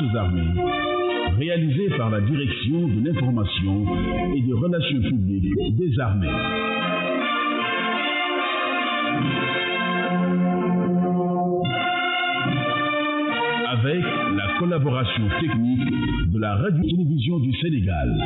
forces armées, réalisé par la Direction de l'information et des relations publiques des armées. Avec la collaboration technique de la Radio-Télévision du Sénégal.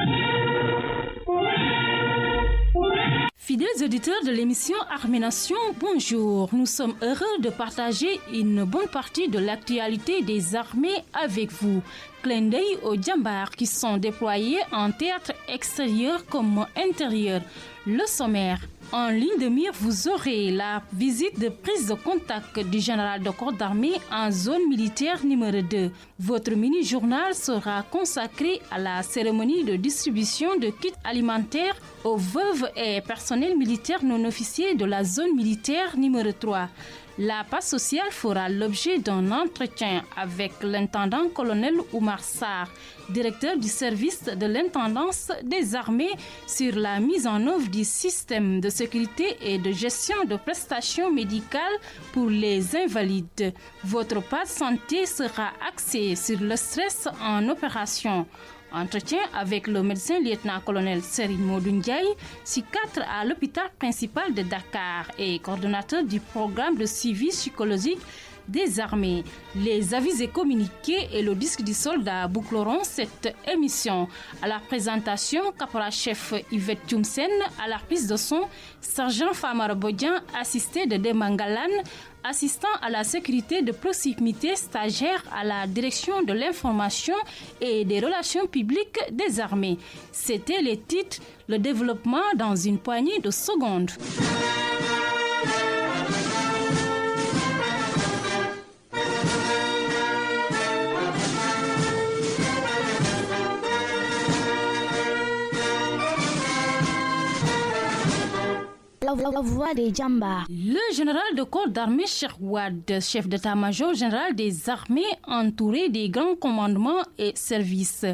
Fidèles auditeurs de l'émission Armée Nation, bonjour. Nous sommes heureux de partager une bonne partie de l'actualité des armées avec vous. Clin d'œil aux djambars qui sont déployés en théâtre extérieur comme intérieur. Le sommaire. En ligne de mire, vous aurez la visite de prise de contact du général de corps d'armée en zone militaire numéro 2. Votre mini-journal sera consacré à la cérémonie de distribution de kits alimentaires aux veuves et personnels militaires non officiers de la zone militaire numéro 3. La passe sociale fera l'objet d'un entretien avec l'intendant-colonel Oumar Sarr, directeur du service de l'intendance des armées, sur la mise en œuvre du système de sécurité et de gestion de prestations médicales pour les invalides. Votre passe santé sera axée sur le stress en opération. Entretien avec le médecin lieutenant-colonel Serigne Modou Ndiaye, psychiatre à l'hôpital principal de Dakar et coordonnateur du programme de suivi psychologique des armées. Les avis et communiqués et le disque du soldat boucleront cette émission. À la présentation, caporal-chef Yvette Tchoumsen, à la prise de son, sergent Famara Bodian, assisté de Demangalan, assistant à la sécurité de proximité, stagiaire à la direction de l'information et des relations publiques des armées. C'était les titres, le développement dans une poignée de secondes. La voix des djambars. Le général de corps d'armée Cheikh Wade, chef d'état-major général des armées, entouré des grands commandements et services,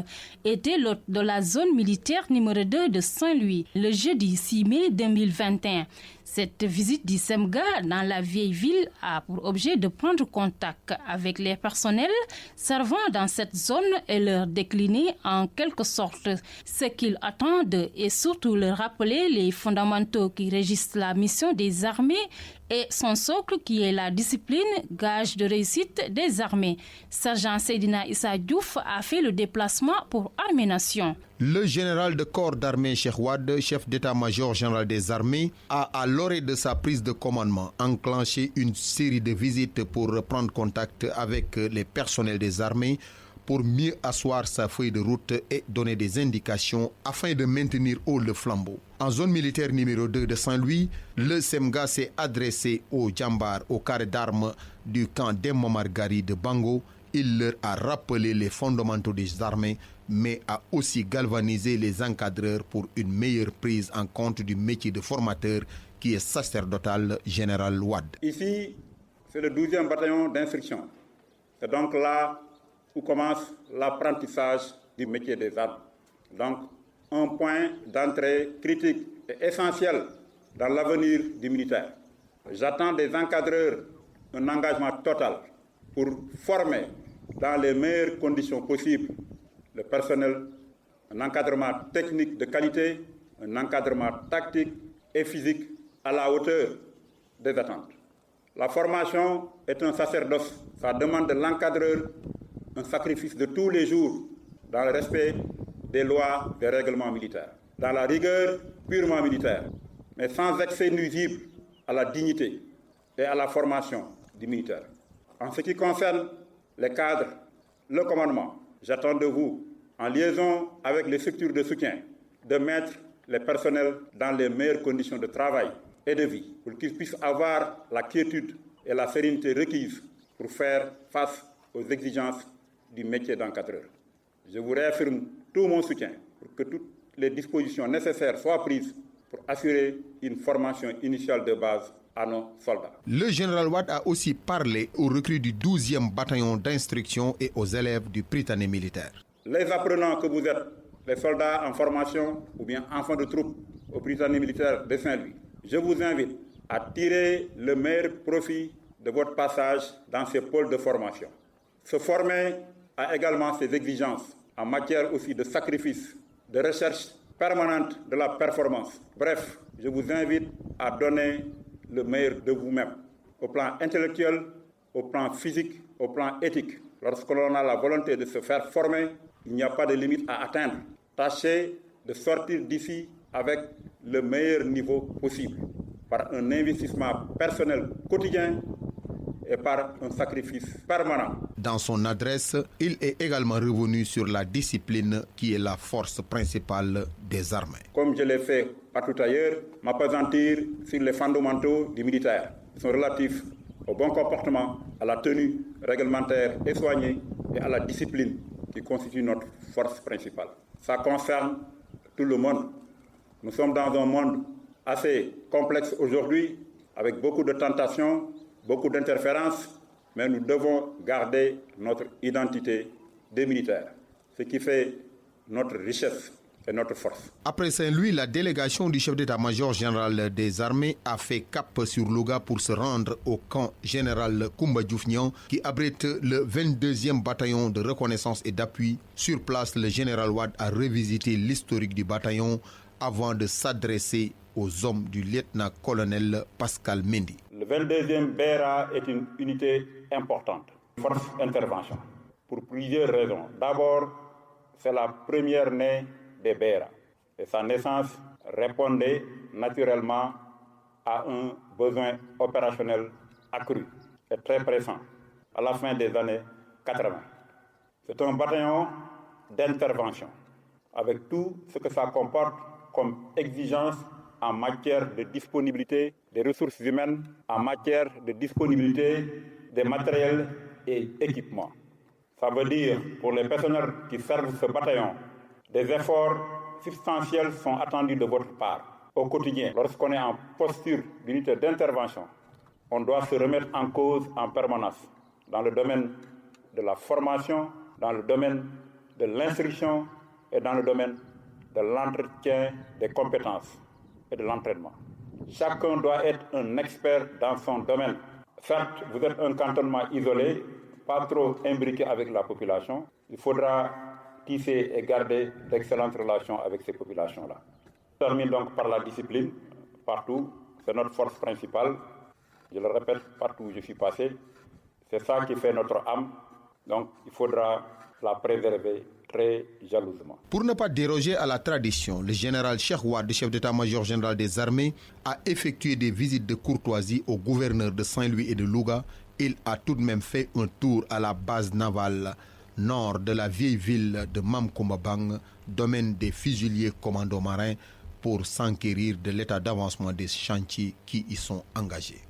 était l'hôte de la zone militaire numéro 2 de Saint-Louis le jeudi 6 mai 2021. Cette visite du SEMGA dans la vieille ville a pour objet de prendre contact avec les personnels servant dans cette zone et leur décliner en quelque sorte ce qu'ils attendent et surtout leur rappeler les fondamentaux qui régissent la mission des armées et son socle qui est la discipline, gage de réussite des armées. Sergent Seydina Issa Diouf a fait le déplacement pour Armée Nation. Le général de corps d'armée Cheikh Wade, chef d'état-major général des armées, a à l'orée de sa prise de commandement enclenché une série de visites pour prendre contact avec les personnels des armées pour mieux asseoir sa feuille de route et donner des indications afin de maintenir haut le flambeau. En zone militaire numéro 2 de Saint-Louis, le SEMGA s'est adressé aux djambars au carré d'armes du camp d'Emomar-Gari de Bango. Il leur a rappelé les fondamentaux des armées, mais a aussi galvanisé les encadreurs pour une meilleure prise en compte du métier de formateur qui est sacerdotal, général Wade. Ici, c'est le 12e bataillon d'instruction. C'est donc là où commence l'apprentissage du métier des armes. Donc, un point d'entrée critique et essentiel dans l'avenir du militaire. J'attends des encadreurs un engagement total pour former dans les meilleures conditions possibles le personnel, un encadrement technique de qualité, un encadrement tactique et physique à la hauteur des attentes. La formation est un sacerdoce. Ça demande de l'encadreur un sacrifice de tous les jours dans le respect des lois, des règlements militaires, dans la rigueur purement militaire, mais sans excès nuisible à la dignité et à la formation du militaire. En ce qui concerne les cadres, le commandement, j'attends de vous, en liaison avec les structures de soutien, de mettre les personnels dans les meilleures conditions de travail et de vie, pour qu'ils puissent avoir la quiétude et la sérénité requises pour faire face aux exigences du métier d'encadreur. Je vous réaffirme tout mon soutien pour que toutes les dispositions nécessaires soient prises pour assurer une formation initiale de base à nos soldats. Le général Wade a aussi parlé aux recrues du 12e bataillon d'instruction et aux élèves du Prytanée militaire. Les apprenants que vous êtes, les soldats en formation ou bien enfants de troupe au Prytanée militaire de Saint-Louis, je vous invite à tirer le meilleur profit de votre passage dans ces pôles de formation. Se former a également ses exigences en matière aussi de sacrifice, de recherche permanente de la performance. Bref, je vous invite à donner le meilleur de vous-même, au plan intellectuel, au plan physique, au plan éthique. Lorsque l'on a la volonté de se faire former, il n'y a pas de limite à atteindre. Tâchez de sortir d'ici avec le meilleur niveau possible, par un investissement personnel quotidien et par un sacrifice permanent. Dans son adresse, il est également revenu sur la discipline qui est la force principale des armées. Comme je l'ai fait partout ailleurs, m'appesantir sur les fondamentaux du militaire. Ils sont relatifs au bon comportement, à la tenue réglementaire et soignée et à la discipline qui constitue notre force principale. Ça concerne tout le monde. Nous sommes dans un monde assez complexe aujourd'hui, avec beaucoup de tentations, beaucoup d'interférences, mais nous devons garder notre identité des militaires, ce qui fait notre richesse et notre force. Après Saint-Louis, la délégation du chef d'état-major général des armées a fait cap sur Louga pour se rendre au camp général Koumba Dioufnian qui abrite le 22e bataillon de reconnaissance et d'appui. Sur place, le général Wade a revisité l'historique du bataillon avant de s'adresser aux hommes du lieutenant-colonel Pascal Mendy. Le 22e BRA est une unité importante, force intervention, pour plusieurs raisons. D'abord, c'est la première née des BRA et sa naissance répondait naturellement à un besoin opérationnel accru et très pressant à la fin des années 80. C'est un bataillon d'intervention avec tout ce que ça comporte comme exigence en matière de disponibilité des ressources humaines, en matière de disponibilité des matériels et équipements. Ça veut dire, pour les personnels qui servent ce bataillon, des efforts substantiels sont attendus de votre part. Au quotidien, lorsqu'on est en posture d'unité d'intervention, on doit se remettre en cause en permanence dans le domaine de la formation, dans le domaine de l'instruction et dans le domaine de l'entretien des compétences et de l'entraînement. Chacun doit être un expert dans son domaine. Certes, vous êtes un cantonnement isolé, pas trop imbriqué avec la population. Il faudra tisser et garder d'excellentes relations avec ces populations-là. Je termine donc par la discipline, partout. C'est notre force principale. Je le répète, partout où je suis passé. C'est ça qui fait notre âme. Donc, il faudra la préserver très jalousement. Pour ne pas déroger à la tradition, le général Cheikh Wade, chef d'état-major général des armées, a effectué des visites de courtoisie aux gouverneurs de Saint-Louis et de Louga. Il a tout de même fait un tour à la base navale nord de la vieille ville de Mamkombabang, domaine des fusiliers commandos marins, pour s'enquérir de l'état d'avancement des chantiers qui y sont engagés.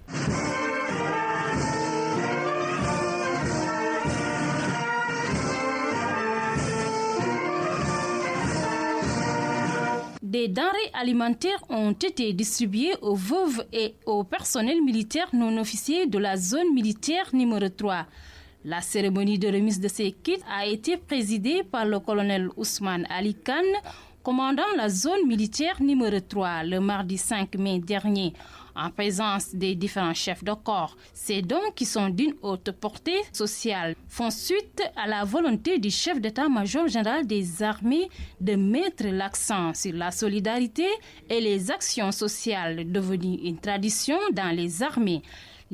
Des denrées alimentaires ont été distribuées aux veuves et au personnel militaire non officier de la zone militaire numéro 3. La cérémonie de remise de ces kits a été présidée par le colonel Ousmane Ali Khan, commandant la zone militaire numéro 3, le mardi 5 mai dernier, en présence des différents chefs de corps. Ces dons, qui sont d'une haute portée sociale, font suite à la volonté du chef d'état-major général des armées de mettre l'accent sur la solidarité et les actions sociales devenues une tradition dans les armées.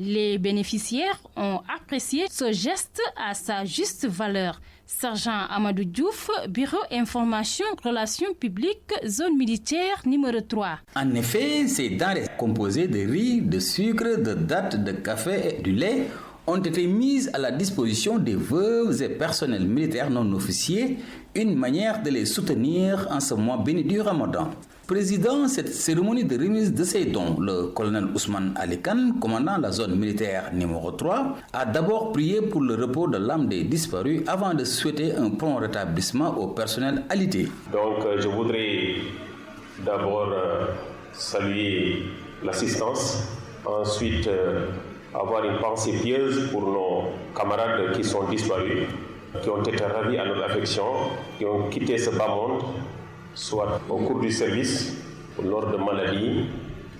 Les bénéficiaires ont apprécié ce geste à sa juste valeur. Sergent Amadou Diouf, Bureau Information Relations Publiques, zone militaire numéro 3. En effet, ces denrées composées de riz, de sucre, de dattes, de café et du lait ont été mises à la disposition des veuves et personnels militaires non officiers, une manière de les soutenir en ce mois béni du Ramadan. Président cette cérémonie de remise de ces dons, le colonel Ousmane Ali Khan, commandant la zone militaire numéro 3, a d'abord prié pour le repos de l'âme des disparus avant de souhaiter un prompt rétablissement au personnel alité. Donc je voudrais d'abord saluer l'assistance, ensuite avoir une pensée pieuse pour nos camarades qui sont disparus, qui ont été ravis à notre affection, qui ont quitté ce bas monde, soit au cours du service, lors de maladies.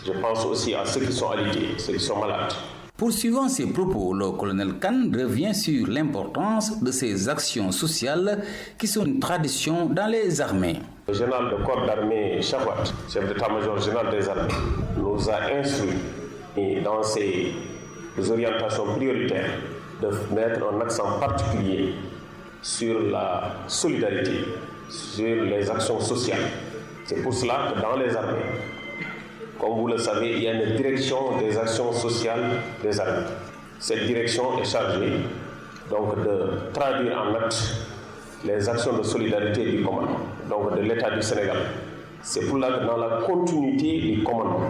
Je pense aussi à ceux qui sont alités, ceux qui sont malades. Poursuivant ses propos, le colonel Kane revient sur l'importance de ces actions sociales qui sont une tradition dans les armées. Le général de corps d'armée Chawat, chef d'état-major général des armées, nous a instruit dans ses orientations prioritaires de mettre un accent particulier sur la solidarité, sur les actions sociales. C'est pour cela que dans les armées, comme vous le savez, il y a une direction des actions sociales des armées. Cette direction est chargée donc de traduire en actes les actions de solidarité du commandement, donc de l'État du Sénégal. C'est pour cela que dans la continuité du commandement,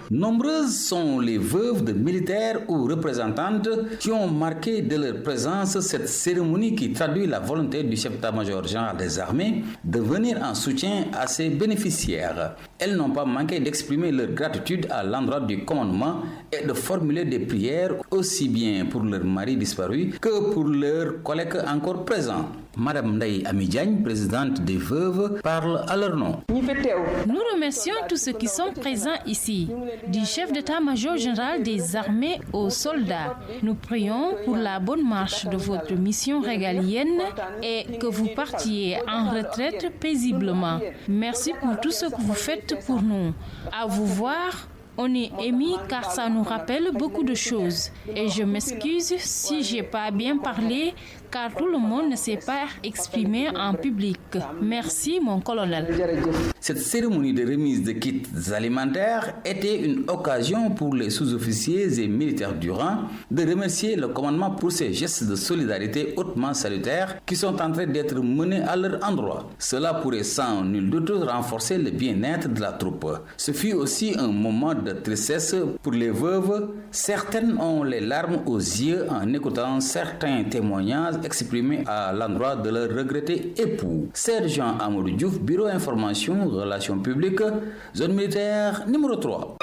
nombreuses sont les veuves de militaires ou représentantes qui ont marqué de leur présence cette cérémonie qui traduit la volonté du chef d'état-major général des armées de venir en soutien à ses bénéficiaires. Elles n'ont pas manqué d'exprimer leur gratitude à l'endroit du commandement et de formuler des prières aussi bien pour leurs maris disparus que pour leurs collègues encore présents. Madame Ndaye Amidiagne, présidente des veuves, parle à leur nom. Nous remercions tous ceux qui sont présents ici, du chef d'état-major général des armées aux soldats. Nous prions pour la bonne marche de votre mission régalienne et que vous partiez en retraite paisiblement. Merci pour tout ce que vous faites pour nous. À vous voir, on est émis car ça nous rappelle beaucoup de choses. Et je m'excuse si j'ai pas bien parlé car tout le monde ne s'est pas exprimé en public. Merci mon colonel. Cette cérémonie de remise de kits alimentaires était une occasion pour les sous-officiers et militaires du rang de remercier le commandement pour ces gestes de solidarité hautement salutaires qui sont en train d'être menés à leur endroit. Cela pourrait sans nul doute renforcer le bien-être de la troupe. Ce fut aussi un moment de tristesse pour les veuves. Certaines ont les larmes aux yeux en écoutant certains témoignages exprimés à l'endroit de leur regretté époux. Sergent Amadou Diouf, Bureau Information, Relations publiques, zone militaire numéro 3.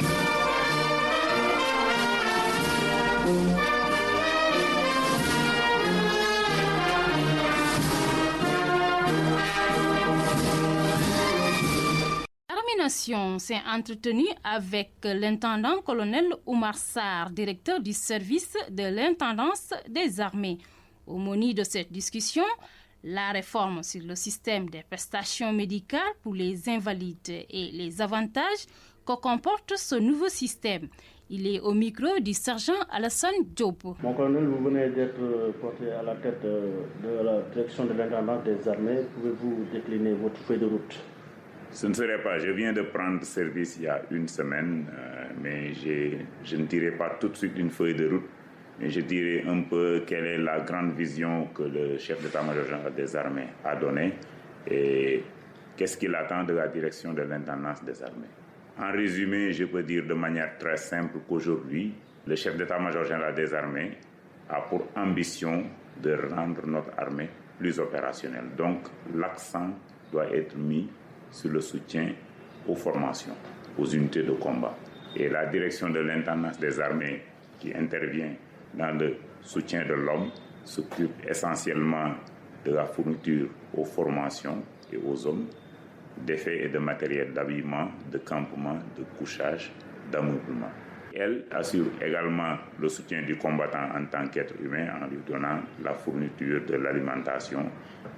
Nation s'est entretenu avec l'intendant colonel Oumar Sarr, directeur du service de l'intendance des armées. Au menu de cette discussion, la réforme sur le système des prestations médicales pour les invalides et les avantages que comporte ce nouveau système. Il est au micro du sergent Alassane Diop. Mon colonel, vous venez d'être porté à la tête de la direction de l'intendance des armées. Pouvez-vous décliner votre feuille de route? Ce ne serait pas. Je viens de prendre service il y a une semaine, mais je ne dirai pas tout de suite une feuille de route, mais je dirai un peu quelle est la grande vision que le chef d'état-major général des armées a donnée et qu'est-ce qu'il attend de la direction de l'intendance des armées. En résumé, je peux dire de manière très simple qu'aujourd'hui, le chef d'état-major général des armées a pour ambition de rendre notre armée plus opérationnelle. Donc, l'accent doit être mis sur le soutien aux formations, aux unités de combat. Et la direction de l'intendance des armées qui intervient dans le soutien de l'homme s'occupe essentiellement de la fourniture aux formations et aux hommes, d'effets et de matériel d'habillement, de campement, de couchage, d'ameublement. Elle assure également le soutien du combattant en tant qu'être humain en lui donnant la fourniture de l'alimentation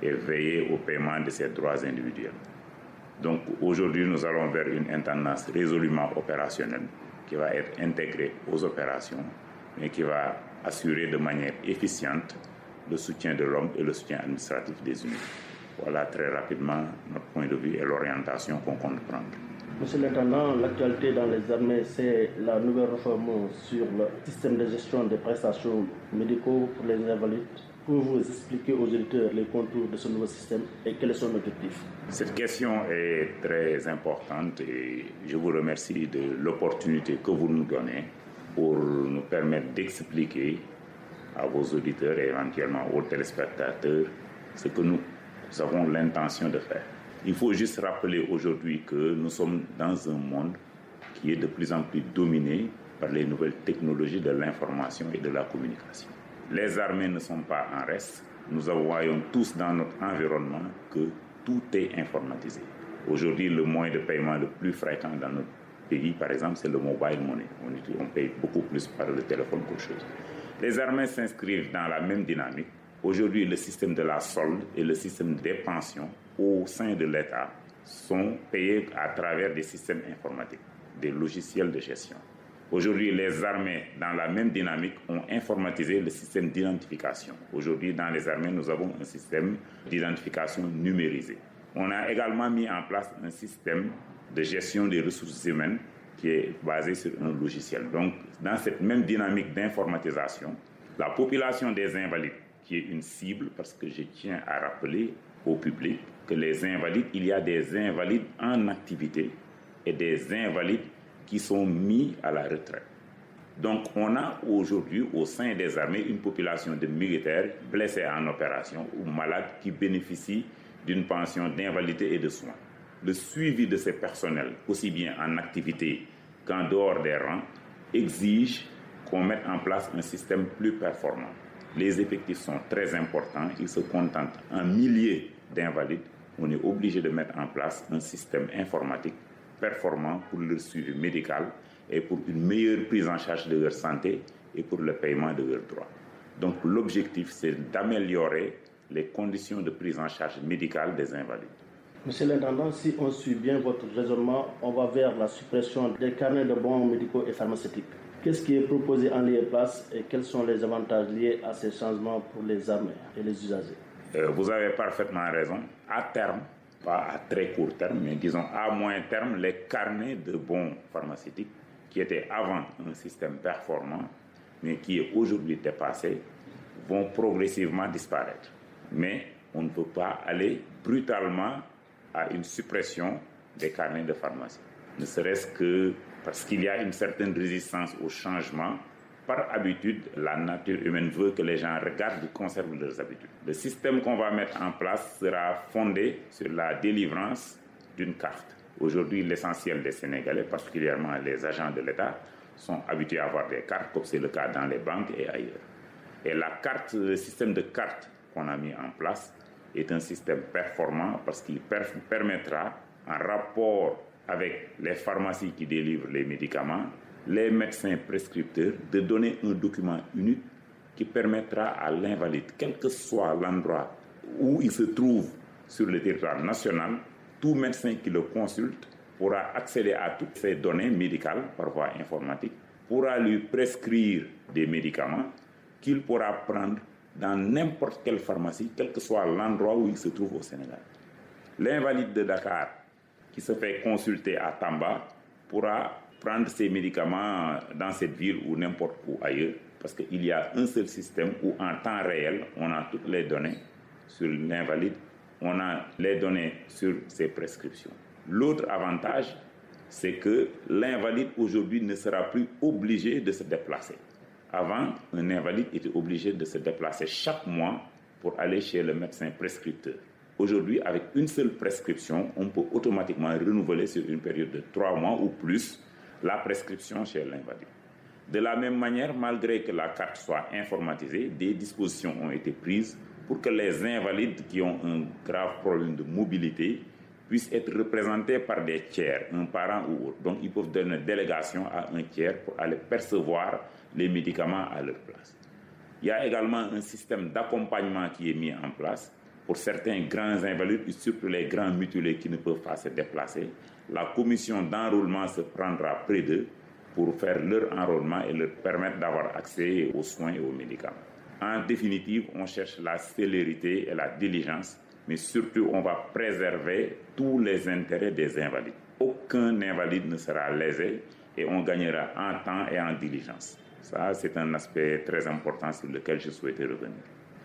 et veiller au paiement de ses droits individuels. Donc aujourd'hui, nous allons vers une intendance résolument opérationnelle qui va être intégrée aux opérations, mais qui va assurer de manière efficiente le soutien de l'homme et le soutien administratif des unités. Voilà très rapidement notre point de vue et l'orientation qu'on compte prendre. Monsieur l'intendant, l'actualité dans les armées, c'est la nouvelle réforme sur le système de gestion des prestations médicaux pour les invalides. Pouvez-vous expliquer aux auditeurs les contours de ce nouveau système et quel est son objectif? Cette question est très importante et je vous remercie de l'opportunité que vous nous donnez pour nous permettre d'expliquer à vos auditeurs et éventuellement aux téléspectateurs ce que nous avons l'intention de faire. Il faut juste rappeler aujourd'hui que nous sommes dans un monde qui est de plus en plus dominé par les nouvelles technologies de l'information et de la communication. Les armées ne sont pas en reste. Nous voyons tous dans notre environnement que tout est informatisé. Aujourd'hui, le moyen de paiement le plus fréquent dans notre pays, par exemple, c'est le mobile money. On paye beaucoup plus par le téléphone qu'autre chose. Les armées s'inscrivent dans la même dynamique. Aujourd'hui, le système de la solde et le système des pensions au sein de l'État sont payés à travers des systèmes informatiques, des logiciels de gestion. Aujourd'hui, les armées, dans la même dynamique, ont informatisé le système d'identification. Aujourd'hui, dans les armées, nous avons un système d'identification numérisé. On a également mis en place un système de gestion des ressources humaines qui est basé sur un logiciel. Donc, dans cette même dynamique d'informatisation, la population des invalides, qui est une cible, parce que je tiens à rappeler au public que les invalides, il y a des invalides en activité et des invalides qui sont mis à la retraite. Donc, on a aujourd'hui au sein des armées une population de militaires blessés en opération ou malades qui bénéficient d'une pension d'invalidité et de soins. Le suivi de ces personnels, aussi bien en activité qu'en dehors des rangs, exige qu'on mette en place un système plus performant. Les effectifs sont très importants, ils se contentent en milliers d'invalides. On est obligé de mettre en place un système informatique performant pour leur suivi médical et pour une meilleure prise en charge de leur santé et pour le paiement de leurs droits. Donc l'objectif, c'est d'améliorer les conditions de prise en charge médicale des invalides. Monsieur l'intendant, si on suit bien votre raisonnement, on va vers la suppression des carnets de bons médicaux et pharmaceutiques. Qu'est-ce qui est proposé en lieu et place et quels sont les avantages liés à ces changements pour les armées et les usagers? Vous avez parfaitement raison. À terme, pas à très court terme, mais disons à moyen terme, les carnets de bons pharmaceutiques qui étaient avant un système performant, mais qui est aujourd'hui dépassé, vont progressivement disparaître. Mais on ne peut pas aller brutalement à une suppression des carnets de pharmacie. Ne serait-ce que parce qu'il y a une certaine résistance au changement. Par habitude, la nature humaine veut que les gens regardent et conservent leurs habitudes. Le système qu'on va mettre en place sera fondé sur la délivrance d'une carte. Aujourd'hui, l'essentiel des Sénégalais, particulièrement les agents de l'État, sont habitués à avoir des cartes, comme c'est le cas dans les banques et ailleurs. Et le système de cartes qu'on a mis en place est un système performant parce qu'il permettra, en rapport avec les pharmacies qui délivrent les médicaments, les médecins prescripteurs, de donner un document unique qui permettra à l'invalide, quel que soit l'endroit où il se trouve sur le territoire national, tout médecin qui le consulte pourra accéder à toutes ces données médicales par voie informatique, pourra lui prescrire des médicaments qu'il pourra prendre dans n'importe quelle pharmacie, quel que soit l'endroit où il se trouve au Sénégal. L'invalide de Dakar qui se fait consulter à Tamba pourra prendre ses médicaments dans cette ville ou n'importe où ailleurs, parce qu'il y a un seul système où en temps réel, on a toutes les données sur l'invalide, on a les données sur ses prescriptions. L'autre avantage, c'est que l'invalide aujourd'hui ne sera plus obligé de se déplacer. Avant, un invalide était obligé de se déplacer chaque mois pour aller chez le médecin prescripteur. Aujourd'hui, avec une seule prescription, on peut automatiquement renouveler sur une période de 3 mois ou plus la prescription chez l'invalide. De la même manière, malgré que la carte soit informatisée, des dispositions ont été prises pour que les invalides qui ont un grave problème de mobilité puissent être représentés par des tiers, un parent ou autre. Donc, ils peuvent donner une délégation à un tiers pour aller percevoir les médicaments à leur place. Il y a également un système d'accompagnement qui est mis en place pour certains grands invalides et surtout les grands mutilés qui ne peuvent pas se déplacer. La commission d'enrôlement se prendra près d'eux pour faire leur enrôlement et leur permettre d'avoir accès aux soins et aux médicaments. En définitive, on cherche la célérité et la diligence, mais surtout on va préserver tous les intérêts des invalides. Aucun invalide ne sera lésé et on gagnera en temps et en diligence. Ça, c'est un aspect très important sur lequel je souhaitais revenir.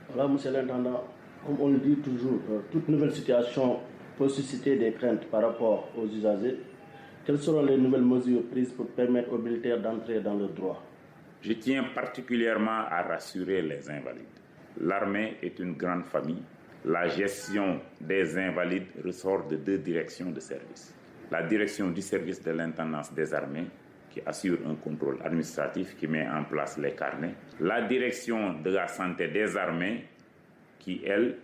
Voilà, monsieur l'intendant, comme on le dit toujours, toute nouvelle situation peut susciter des craintes par rapport aux usagers. Quelles seront les nouvelles mesures prises pour permettre aux militaires d'entrer dans leurs droits? Je tiens particulièrement à rassurer les invalides. L'armée est une grande famille. La gestion des invalides ressort de 2 directions de service. La direction du service de l'intendance des armées, qui assure un contrôle administratif, qui met en place les carnets. La direction de la santé des armées, qui, elle,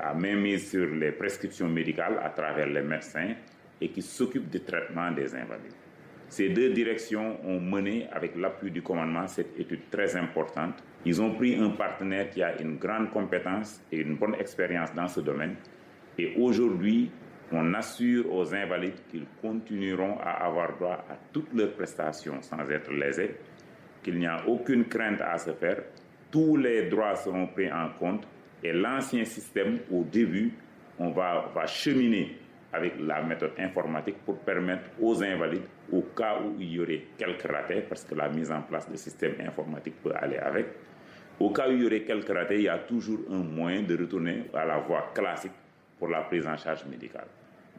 a même mis sur les prescriptions médicales à travers les médecins et qui s'occupe du traitement des invalides. Ces deux directions ont mené, avec l'appui du commandement, cette étude très importante. Ils ont pris un partenaire qui a une grande compétence et une bonne expérience dans ce domaine. Et aujourd'hui, on assure aux invalides qu'ils continueront à avoir droit à toutes leurs prestations sans être lésés, qu'il n'y a aucune crainte à se faire. Tous les droits seront pris en compte. Et l'ancien système, au début, on va cheminer avec la méthode informatique pour permettre aux invalides, au cas où il y aurait quelques ratés, parce que la mise en place de systèmes informatiques peut aller avec, au cas où il y aurait quelques ratés, il y a toujours un moyen de retourner à la voie classique pour la prise en charge médicale.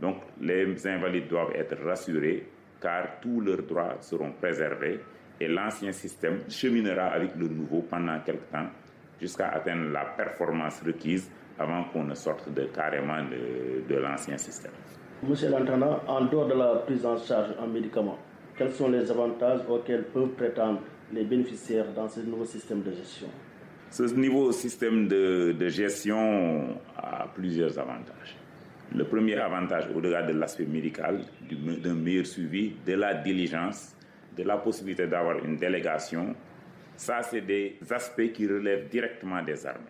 Donc les invalides doivent être rassurés car tous leurs droits seront préservés et l'ancien système cheminera avec le nouveau pendant quelque temps jusqu'à atteindre la performance requise avant qu'on ne sorte carrément de l'ancien système. Monsieur l'intendant, en dehors de la prise en charge en médicaments, quels sont les avantages auxquels peuvent prétendre les bénéficiaires dans ce nouveau système de gestion? Ce nouveau système de gestion a plusieurs avantages. Le premier avantage, au-delà de l'aspect médical, d'un meilleur suivi, de la diligence, de la possibilité d'avoir une délégation, ça c'est des aspects qui relèvent directement des armées.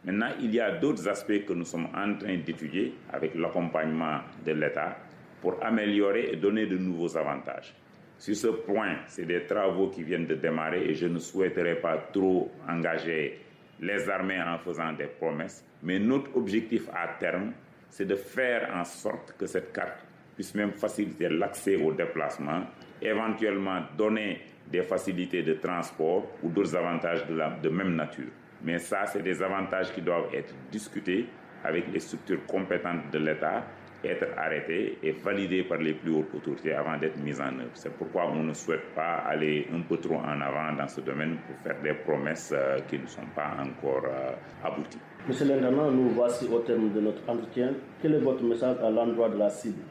Maintenant, il y a d'autres aspects que nous sommes en train d'étudier avec l'accompagnement de l'État pour améliorer et donner de nouveaux avantages. Sur ce point, c'est des travaux qui viennent de démarrer et je ne souhaiterais pas trop engager les armées en faisant des promesses. Mais notre objectif à terme, c'est de faire en sorte que cette carte puisse même faciliter l'accès au déplacement, éventuellement donner des facilités de transport ou d'autres avantages de même nature. Mais ça, c'est des avantages qui doivent être discutés avec les structures compétentes de l'État, être arrêtés et validés par les plus hautes autorités avant d'être mis en œuvre. C'est pourquoi on ne souhaite pas aller un peu trop en avant dans ce domaine pour faire des promesses qui ne sont pas encore abouties. Monsieur l'intendant, nous voici au terme de notre entretien. Quel est votre message à l'endroit de la cible?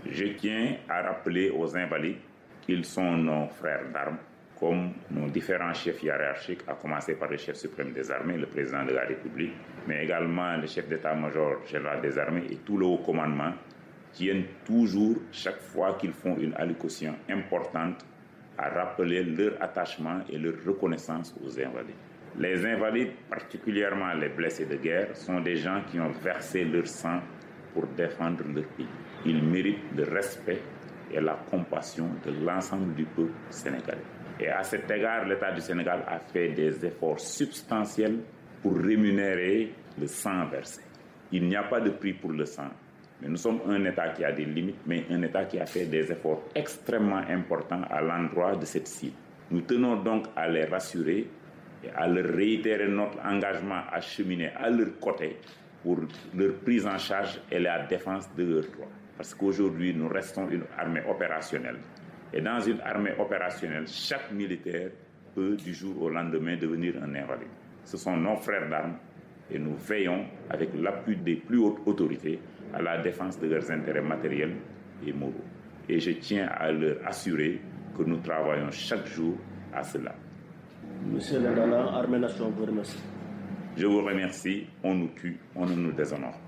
Je tiens à rappeler aux invalides qu'ils sont nos frères d'armes, comme nos différents chefs hiérarchiques, à commencer par le chef suprême des armées, le président de la République, mais également le chef d'état-major général des armées et tout le haut commandement, tiennent toujours, chaque fois qu'ils font une allocution importante, à rappeler leur attachement et leur reconnaissance aux invalides. Les invalides, particulièrement les blessés de guerre, sont des gens qui ont versé leur sang pour défendre leur pays. Ils méritent le respect et la compassion de l'ensemble du peuple sénégalais. Et à cet égard, l'État du Sénégal a fait des efforts substantiels pour rémunérer le sang versé. Il n'y a pas de prix pour le sang. Mais nous sommes un État qui a des limites, mais un État qui a fait des efforts extrêmement importants à l'endroit de cette cible. Nous tenons donc à les rassurer et à leur réitérer notre engagement à cheminer à leur côté pour leur prise en charge et la défense de leurs droits. Parce qu'aujourd'hui, nous restons une armée opérationnelle. Et dans une armée opérationnelle, chaque militaire peut, du jour au lendemain, devenir un invalide. Ce sont nos frères d'armes et nous veillons, avec l'appui des plus hautes autorités, à la défense de leurs intérêts matériels et moraux. Et je tiens à leur assurer que nous travaillons chaque jour à cela. Monsieur l'intendant, Armée Nation vous remercie. Je vous remercie. On nous tue, on ne nous déshonore.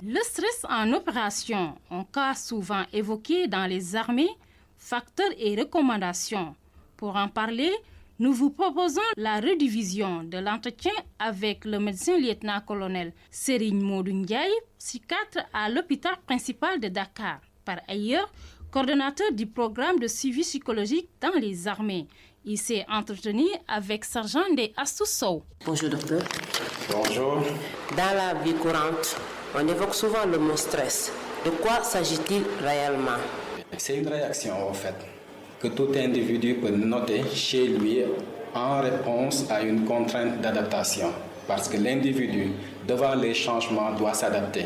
Le stress en opération, un cas souvent évoqué dans les armées, facteurs et recommandations. Pour en parler, nous vous proposons la redivision de l'entretien avec le médecin lieutenant-colonel Serigne Modou Ndiaye, psychiatre à l'hôpital principal de Dakar. Par ailleurs, coordonnateur du programme de suivi psychologique dans les armées. Il s'est entretenu avec Sergent Ndeye Astou Sow. Bonjour docteur. Bonjour. Dans la vie courante, on évoque souvent le mot stress. De quoi s'agit-il réellement? C'est une réaction en fait que tout individu peut noter chez lui en réponse à une contrainte d'adaptation. Parce que l'individu, devant les changements, doit s'adapter.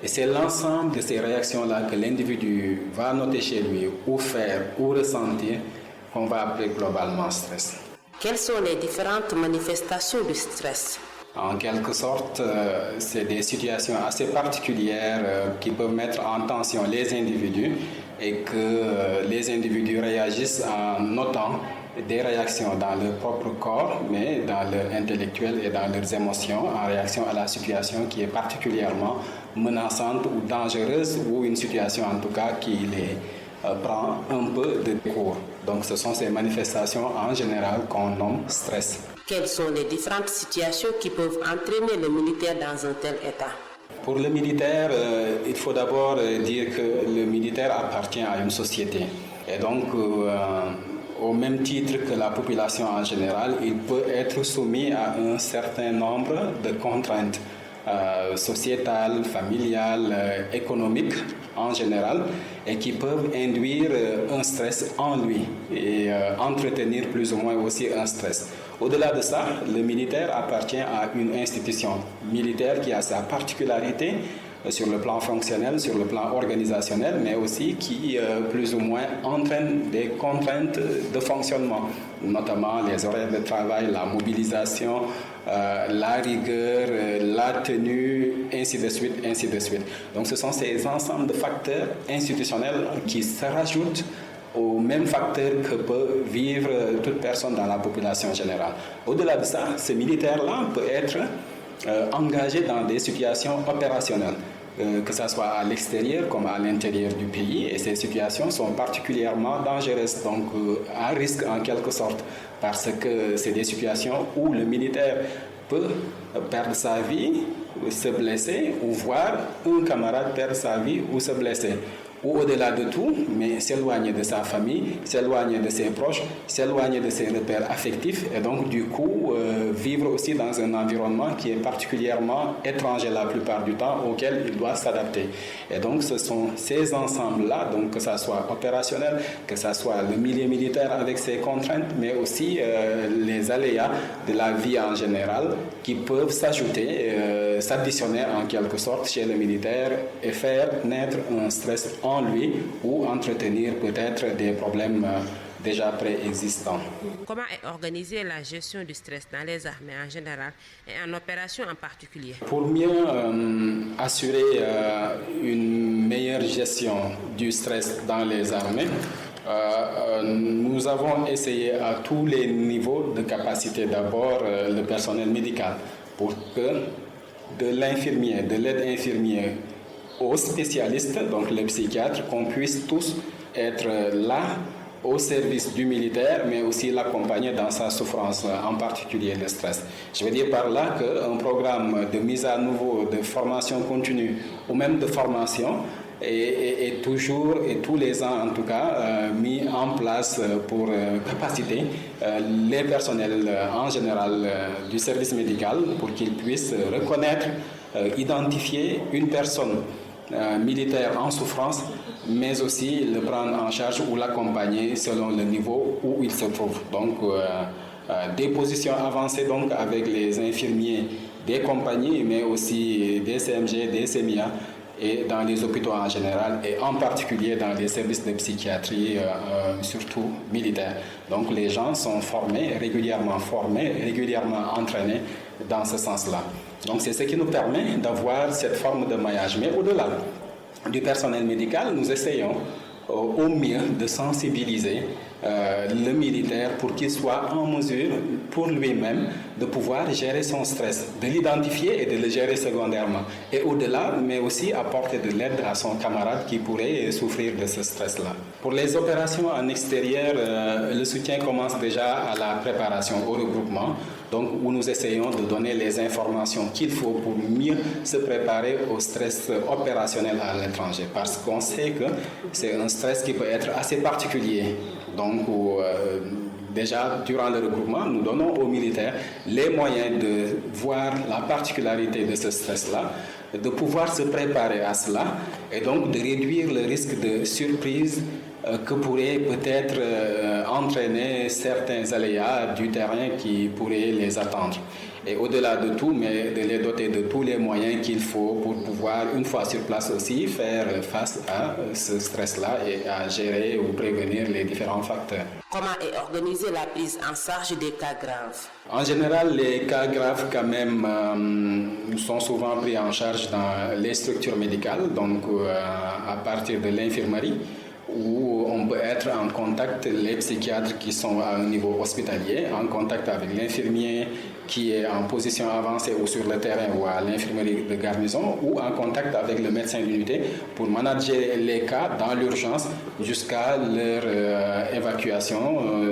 Et c'est l'ensemble de ces réactions-là que l'individu va noter chez lui, ou faire, ou ressentir, qu'on va appeler globalement stress. Quelles sont les différentes manifestations du stress? En quelque sorte, c'est des situations assez particulières qui peuvent mettre en tension les individus et que les individus réagissent en notant des réactions dans leur propre corps, mais dans leur intellectuel et dans leurs émotions, en réaction à la situation qui est particulièrement menaçante ou dangereuse, ou une situation en tout cas qui les prend un peu de court. Donc ce sont ces manifestations en général qu'on nomme stress. Quelles sont les différentes situations qui peuvent entraîner le militaire dans un tel état? Pour le militaire, il faut d'abord dire que le militaire appartient à une société. Et donc, au même titre que la population en général, il peut être soumis à un certain nombre de contraintes sociétales, familiales, économiques en général, et qui peuvent induire un stress en lui et entretenir plus ou moins aussi un stress. Au-delà de ça, le militaire appartient à une institution militaire qui a sa particularité sur le plan fonctionnel, sur le plan organisationnel, mais aussi qui plus ou moins entraîne des contraintes de fonctionnement, notamment les horaires de travail, la mobilisation, la rigueur, la tenue, ainsi de suite, ainsi de suite. Donc ce sont ces ensembles de facteurs institutionnels qui se rajoutent aux mêmes facteurs que peut vivre toute personne dans la population générale. Au-delà de ça, ce militaire-là peut être engagé dans des situations opérationnelles, que ce soit à l'extérieur comme à l'intérieur du pays, et ces situations sont particulièrement dangereuses, donc à risque en quelque sorte, parce que c'est des situations où le militaire peut perdre sa vie, se blesser, ou voir un camarade perdre sa vie ou se blesser. Ou au-delà de tout, mais s'éloigner de sa famille, s'éloigner de ses proches, s'éloigner de ses repères affectifs, et donc du coup vivre aussi dans un environnement qui est particulièrement étranger la plupart du temps, auquel il doit s'adapter. Et donc ce sont ces ensembles-là, donc que ça soit opérationnel, que ça soit le milieu militaire avec ses contraintes, mais aussi les aléas de la vie en général, qui peuvent s'ajouter, s'additionner en quelque sorte chez le militaire et faire naître un stress en lui ou entretenir peut-être des problèmes déjà préexistants. Comment est organisée la gestion du stress dans les armées en général et en opération en particulier? Pour mieux assurer une meilleure gestion du stress dans les armées, nous avons essayé à tous les niveaux de capacité, d'abord le personnel médical, pour que de l'infirmier, de l'aide infirmier aux spécialistes, donc les psychiatres, qu'on puisse tous être là au service du militaire, mais aussi l'accompagner dans sa souffrance, en particulier le stress. Je veux dire par là qu'un programme de mise à niveau, de formation continue, ou même de formation, est toujours, et tous les ans en tout cas, mis en place pour capaciter les personnels en général du service médical, pour qu'ils puissent reconnaître, identifier une personne militaire en souffrance, mais aussi le prendre en charge ou l'accompagner selon le niveau où il se trouve. Donc des positions avancées donc avec les infirmiers des compagnies, mais aussi des CMG, des CEMIA, et dans les hôpitaux en général, et en particulier dans les services de psychiatrie, surtout militaires. Donc les gens sont formés, régulièrement entraînés dans ce sens-là. Donc c'est ce qui nous permet d'avoir cette forme de maillage. Mais au-delà du personnel médical, nous essayons au mieux de sensibiliser le militaire pour qu'il soit en mesure pour lui-même de pouvoir gérer son stress, de l'identifier et de le gérer secondairement. Et au-delà, mais aussi apporter de l'aide à son camarade qui pourrait souffrir de ce stress-là. Pour les opérations en extérieur, le soutien commence déjà à la préparation au regroupement, donc où nous essayons de donner les informations qu'il faut pour mieux se préparer au stress opérationnel à l'étranger, parce qu'on sait que c'est un stress qui peut être assez particulier. Donc, déjà, durant le regroupement, nous donnons aux militaires les moyens de voir la particularité de ce stress-là, de pouvoir se préparer à cela, et donc de réduire le risque de surprise que pourrait peut-être entraîner certains aléas du terrain qui pourraient les attendre. Et au-delà de tout, mais de les doter de tous les moyens qu'il faut pour pouvoir, une fois sur place aussi, faire face à ce stress-là et à gérer ou prévenir les différents facteurs. Comment est organisée la prise en charge des cas graves? En général, les cas graves, quand même, sont souvent pris en charge dans les structures médicales, donc à partir de l'infirmerie, où on peut être en contact, les psychiatres qui sont à un niveau hospitalier, en contact avec l'infirmier qui est en position avancée ou sur le terrain ou à l'infirmerie de garnison, ou en contact avec le médecin d'unité pour manager les cas dans l'urgence jusqu'à leur évacuation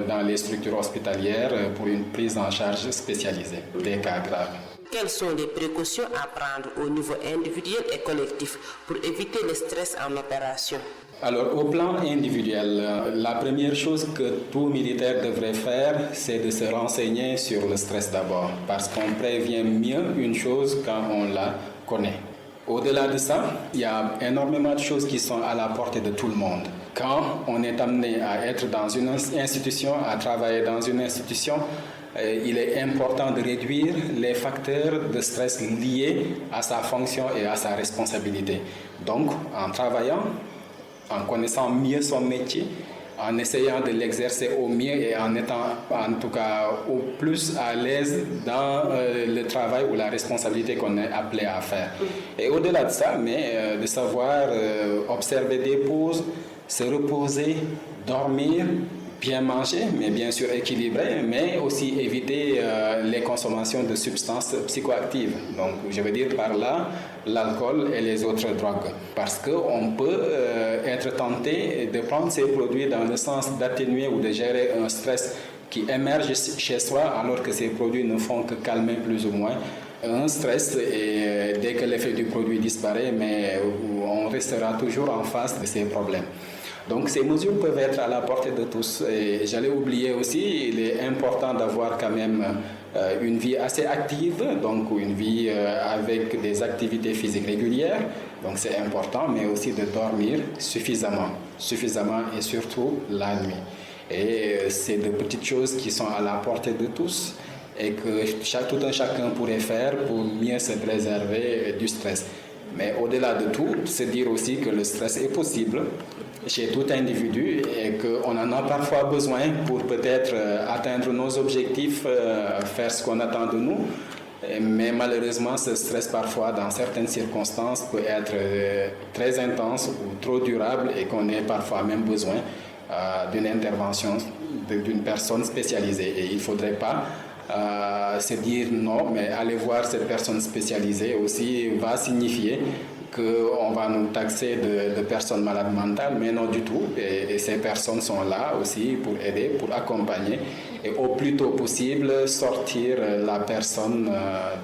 dans les structures hospitalières pour une prise en charge spécialisée des cas graves. Quelles sont les précautions à prendre au niveau individuel et collectif pour éviter le stress en opération? Alors, au plan individuel, la première chose que tout militaire devrait faire, c'est de se renseigner sur le stress d'abord, parce qu'on prévient mieux une chose quand on la connaît. Au-delà de ça, il y a énormément de choses qui sont à la portée de tout le monde. Quand on est amené à être dans une institution, à travailler dans une institution, il est important de réduire les facteurs de stress liés à sa fonction et à sa responsabilité. Donc, en travaillant, en connaissant mieux son métier, en essayant de l'exercer au mieux et en étant en tout cas au plus à l'aise dans le travail ou la responsabilité qu'on est appelé à faire. Et au-delà de ça, de savoir observer des pauses, se reposer, dormir, bien manger, mais bien sûr équilibré, mais aussi éviter les consommations de substances psychoactives. Donc, je veux dire par là l'alcool et les autres drogues. Parce qu'on peut être tenté de prendre ces produits dans le sens d'atténuer ou de gérer un stress qui émerge chez soi, alors que ces produits ne font que calmer plus ou moins un stress, et dès que l'effet du produit disparaît, mais on restera toujours en face de ces problèmes. Donc ces mesures peuvent être à la portée de tous. Et j'allais oublier aussi, il est important d'avoir quand même une vie assez active, donc une vie avec des activités physiques régulières. Donc c'est important, mais aussi de dormir suffisamment et surtout la nuit. Et c'est de petites choses qui sont à la portée de tous et que tout un chacun pourrait faire pour mieux se préserver du stress. Mais au-delà de tout, c'est dire aussi que le stress est possible chez tout individu et qu'on en a parfois besoin pour peut-être atteindre nos objectifs, faire ce qu'on attend de nous. Mais malheureusement, ce stress parfois, dans certaines circonstances, peut être très intense ou trop durable et qu'on ait parfois même besoin d'une intervention d'une personne spécialisée. Et il ne faudrait pas se dire non, mais aller voir cette personne spécialisée aussi va signifier qu'on va nous taxer de personnes malades mentales, mais non du tout. Et ces personnes sont là aussi pour aider, pour accompagner et au plus tôt possible sortir la personne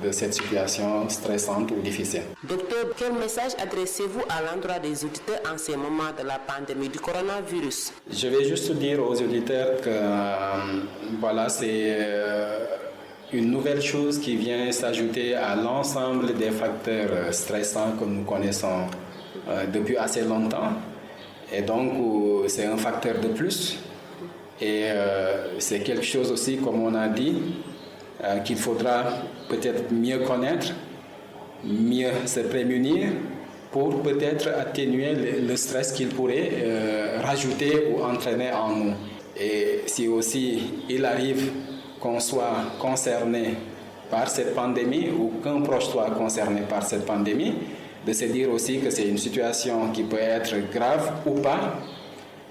de cette situation stressante ou difficile. Docteur, quel message adressez-vous à l'endroit des auditeurs en ces moments de la pandémie du coronavirus? Je vais juste dire aux auditeurs que voilà, c'est une nouvelle chose qui vient s'ajouter à l'ensemble des facteurs stressants que nous connaissons depuis assez longtemps. Et donc, c'est un facteur de plus. Et c'est quelque chose aussi, comme on a dit, qu'il faudra peut-être mieux connaître, mieux se prémunir pour peut-être atténuer le stress qu'il pourrait rajouter ou entraîner en nous. Et si aussi il arrive qu'on soit concerné par cette pandémie ou qu'un proche soit concerné par cette pandémie, de se dire aussi que c'est une situation qui peut être grave ou pas,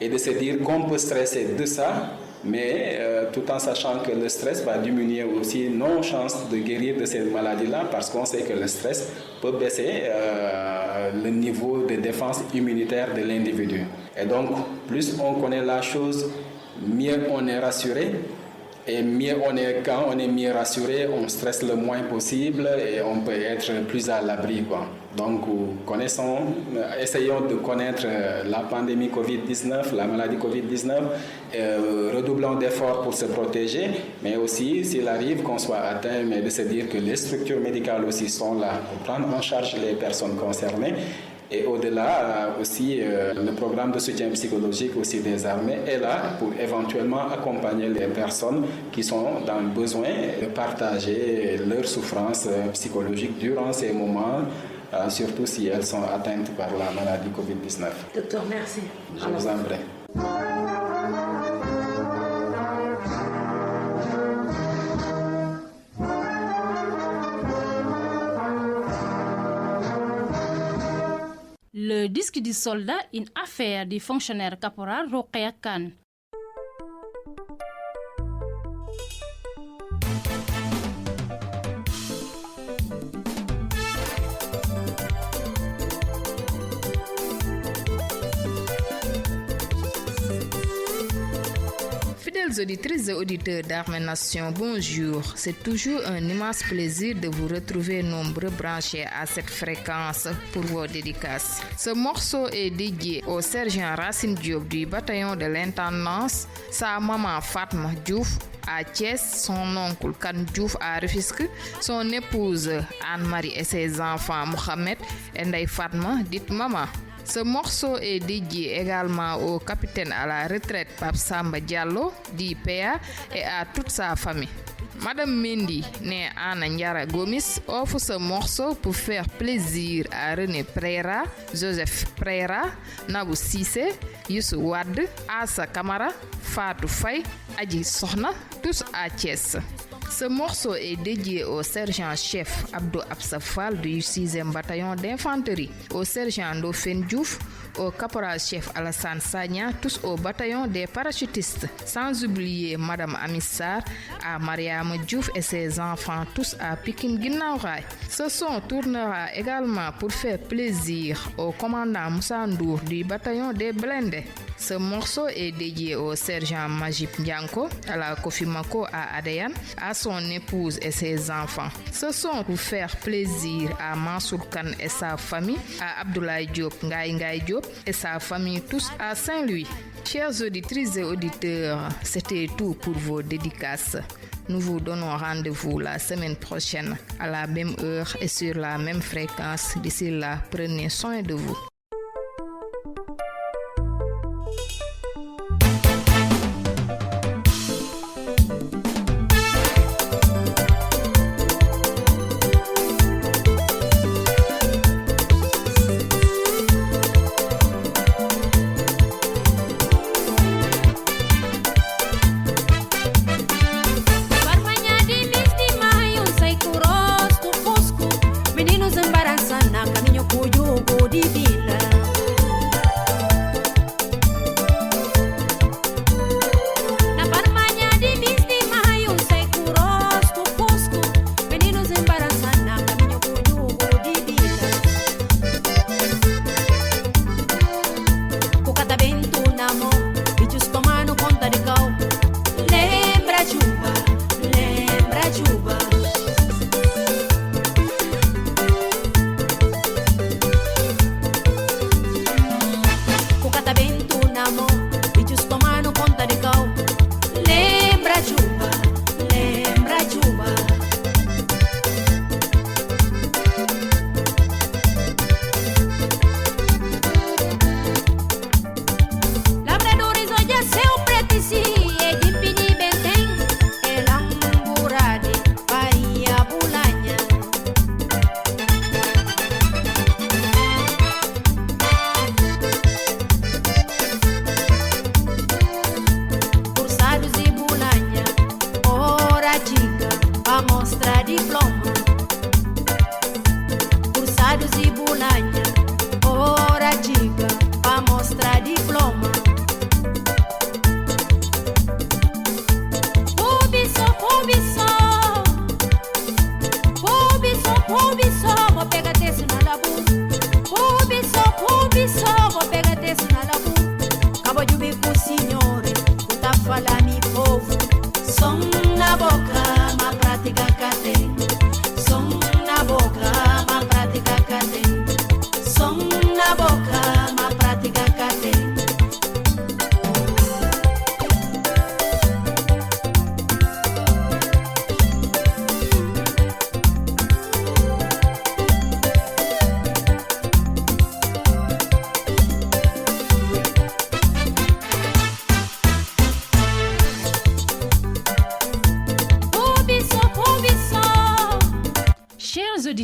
et de se dire qu'on peut stresser de ça, mais tout en sachant que le stress va diminuer aussi nos chances de guérir de cette maladie-là, parce qu'on sait que le stress peut baisser le niveau de défense immunitaire de l'individu. Et donc, plus on connaît la chose, mieux on est rassuré. Et mieux quand on est mieux rassuré, on stresse le moins possible et on peut être plus à l'abri, quoi. Donc, essayons de connaître la pandémie Covid-19, la maladie Covid-19, redoublons d'efforts pour se protéger, mais aussi, s'il arrive qu'on soit atteint, mais de se dire que les structures médicales aussi sont là pour prendre en charge les personnes concernées. Et au-delà, aussi, le programme de soutien psychologique aussi des armées est là pour éventuellement accompagner les personnes qui sont dans le besoin de partager leur souffrance psychologique durant ces moments, surtout si elles sont atteintes par la maladie Covid-19. Docteur, merci. Je vous en prie. Le disque du soldat, une affaire du fonctionnaire caporal Rokhaya Kane. Fidèles auditrices et auditeurs d'Armée Nation, bonjour. C'est toujours un immense plaisir de vous retrouver nombreux branchés à cette fréquence pour vos dédicaces. Ce morceau est dédié au sergent Racine Diop du bataillon de l'intendance, sa maman Fatma Diouf à Thiès, son oncle Kane Diouf à Rufisque, son épouse Anne-Marie et ses enfants Mohamed et Ndeye Fatma, dite maman. Ce morceau est dédié également au capitaine à la retraite Pape Samba Diallo, dit PA, et à toute sa famille. Madame Mendy, née Anna Ndiara Gomis, offre ce morceau pour faire plaisir à René Préra, Joseph Préra, Nabou Sissé, Youssou Wade, Assa Kamara, Fatou Faye, Adji Sohna, tous à Thiès. Ce morceau est dédié au sergent-chef Abdou Absafal du 6e bataillon d'infanterie, au sergent Ndofène Diouf, au caporal-chef Alassane Sagna, tous au bataillon des parachutistes, sans oublier Madame Amissar, à Mariam Diouf et ses enfants, tous à Pikine Guinaw Rail. Ce son tournera également pour faire plaisir au commandant Moussa Ndour du bataillon des blindés. Ce morceau est dédié au sergent Majib Ndianko, à la Kofimako à Adeyan, à son épouse et ses enfants. Ce son pour faire plaisir à Mansour Kane et sa famille, à Abdoulaye Diop, Ngaï Diop et sa famille, tous à Saint-Louis. Chers auditrices et auditeurs, c'était tout pour vos dédicaces. Nous vous donnons rendez-vous la semaine prochaine à la même heure et sur la même fréquence. D'ici là, prenez soin de vous. Divina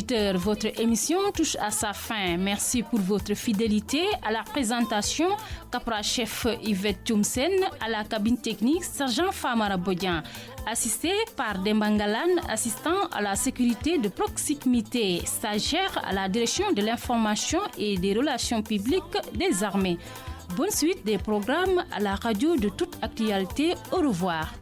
auditeurs, votre émission touche à sa fin. Merci pour votre fidélité. À la présentation, Capra-chef Yvette Tchoumsen, à la cabine technique, Sergent Famara Bodian. Assisté par Dembangalan, assistant à la sécurité de proximité, stagiaire à la direction de l'information et des relations publiques des armées. Bonne suite des programmes à la radio de toute actualité. Au revoir.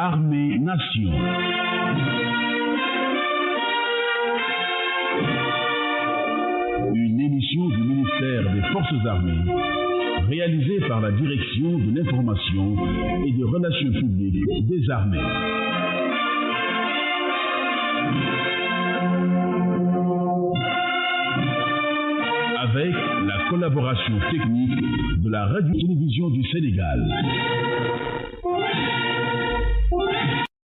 Armée-Nation. Une émission du ministère des Forces armées, réalisée par la Direction de l'information et des relations publiques des armées. Avec la collaboration technique de la Radio-Télévision du Sénégal.